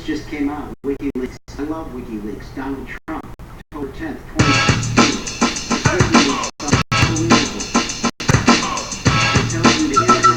This just came out. WikiLeaks. I love WikiLeaks. Donald Trump, October 10th, 2016. WikiLeaks. Unbelievable. It tells you the internet.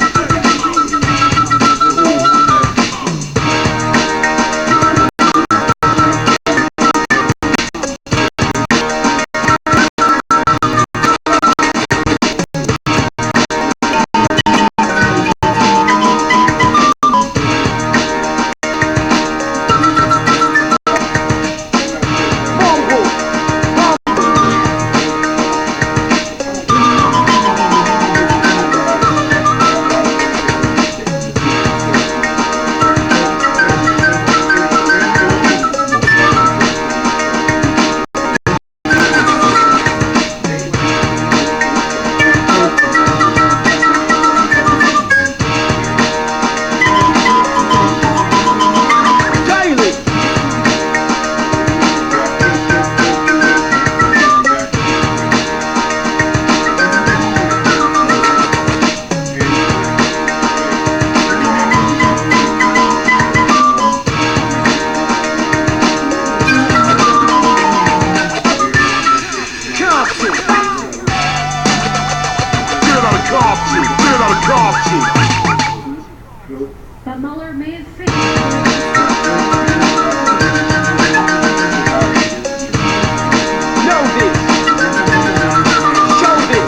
But Mueller may have failed. Know this. Show this.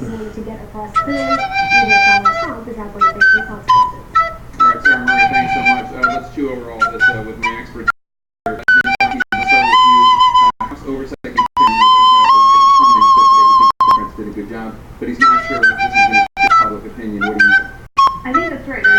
To get across the even if Donald Trump is not going to face the consequences. All right, Sarah Murray, thanks so much. Let's chew over all this with my experts. I'll start with you. House Oversight Committee Cummings said today he thinks the defense did a good job, but he's not sure if this is going to shift public opinion. What do you think? I think that's right.